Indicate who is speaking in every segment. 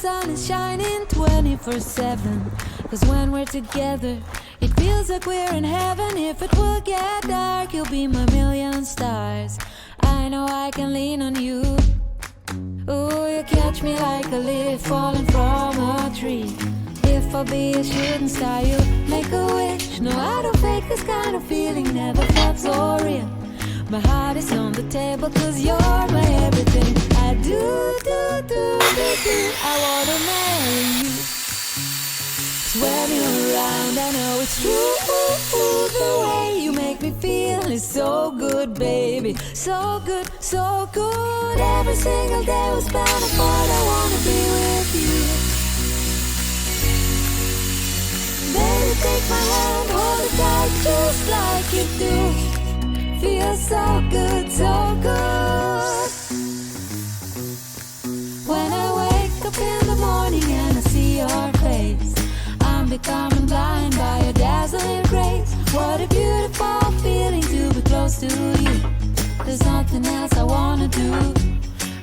Speaker 1: sun is shining 24/7. Cause when we're together, it feels like we're in heaven. If it will get dark, you'll be my million stars. I know I can lean on you. Ooh, you catch me like a leaf falling from a tree. If I'll be a shooting star, you make a wish. No, I don't fake this kind of feeling, never felt so real. My heart is on the table cause you're my everything. I do, I wanna marry you. Cause when you're around I know it's true. The way you make me feel is so good, baby. So good, so good. Every single day we spend apart, I wanna be with you. Baby, take my hand, hold it tight just like you do. Feels so good, so good. When I wake up in the morning and I see your face, I'm becoming blind by your dazzling grace. What a beautiful feeling to be close to you. There's nothing else I wanna do.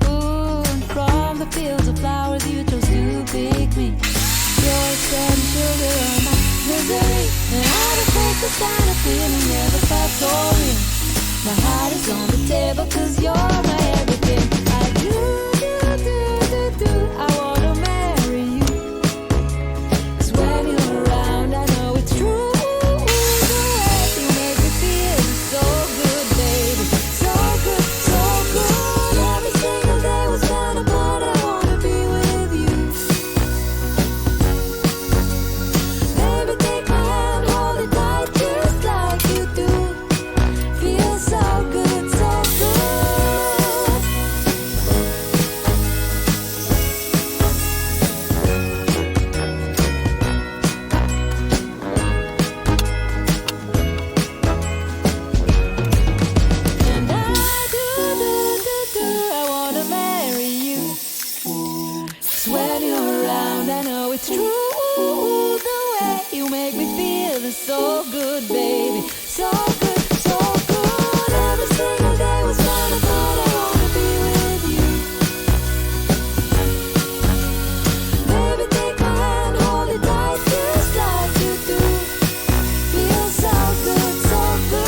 Speaker 1: Ooh, and from the fields of flowers you chose to pick me. You're spreading sugar on my misery, and I don't take this kind of feeling, never felt so real. My heart is on the table cause you're my everything. I do, I wanna marry you. Cause when you're around I know it's true. The way you make me feel is so good, baby. So good, so good. Every single day we spend apart, I wanna be with you. Baby, take my hand, hold it tight just like you do. Feels so good, so good. And I do, I wanna marry you. 'Cause when you're around I know it's true. The way you make me feel is so good, baby. So good, so good. Every single day we spend apart, I wanna be with you. Baby, take my hand, hold it tight just like you do. Feels so good, so good.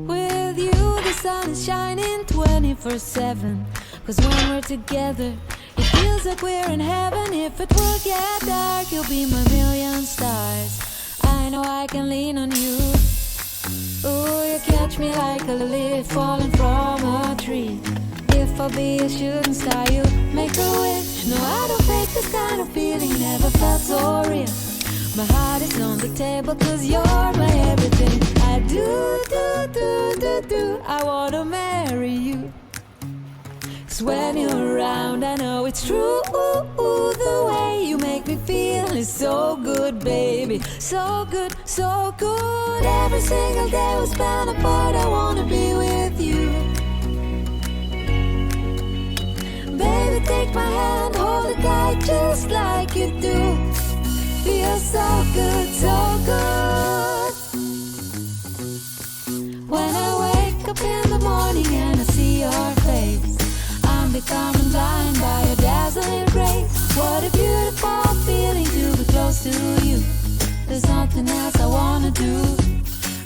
Speaker 1: With you the sun is shining 24/7. Cause when we're together it feels like we're in heaven. If it will get dark you'll be my million stars. I know I can lean on you. Ooh, you catch me like a leaf falling from a tree. If I'll be a shooting star you make a wish. No, I don't fake this kind of feeling, never felt so real. My heart is on the table cause you're my everything. I do, I wanna marry you. Cause when you're around I know it's true. The way you make me feel is so good, baby. So good, so good. Every single day we spend apart, I wanna be with you. Baby, take my hand, hold it tight just like you do. Feels so good, so good. When I wake up in the morning and I see your face, I'm becoming blind by your dazzling grace. What a beautiful feeling to be close to you. There's nothing else I wanna do.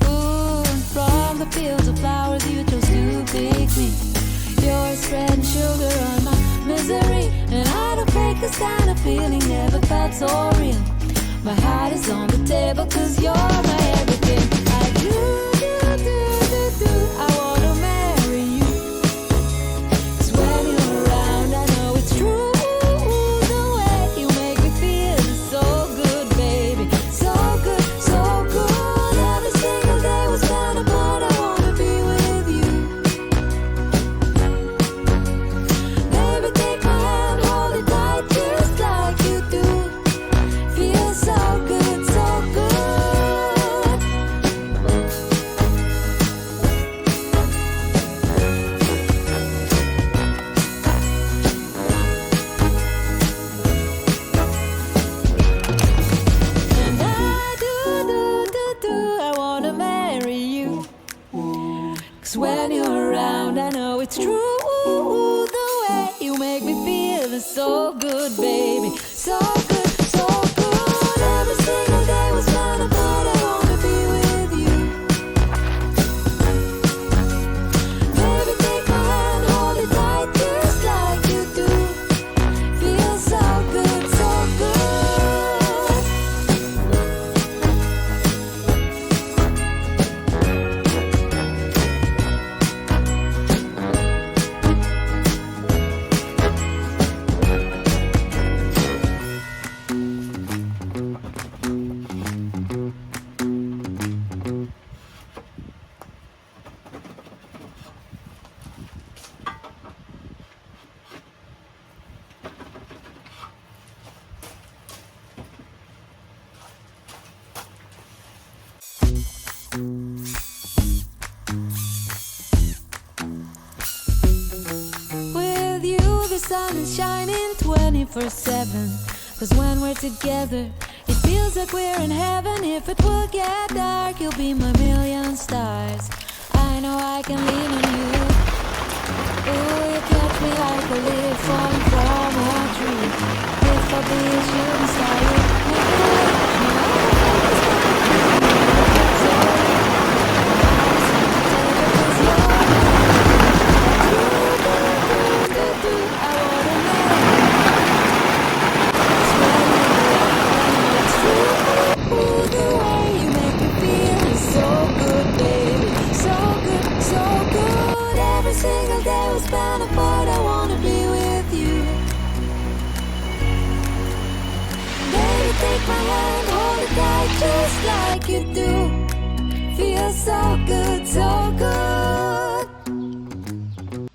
Speaker 1: Ooh, and from the fields of flowers you chose to pick me. You're spreading sugar on my misery, and I don't fake this kind of feeling, never felt so real. My heart is on the table cause you're my everything. I do, I wanna marry you. 'Cause when you're around I know it's true. The way you make me feel is so good, baby. So good, so good. Every single day we spend apart, I wanna be with you. it's true, the way you make me feel is so good, baby. So good, so good. Every single day was fun, but I wanna be with you. Baby, take my hand, hold it tight, just like you do. Feels so good, so good. With you, the sun is shining 24/7. 'Cause when we're together, it feels like we're in heaven. If it will get dark, you'll be my million stars. I know I can lean on you. Oh, you catch me like a leaf falling from a tree. If I'll be a shooting star, you make me wish me all but I wanna be with you. Baby, take my hand, hold it tight, just like you do. Feels so good, so good.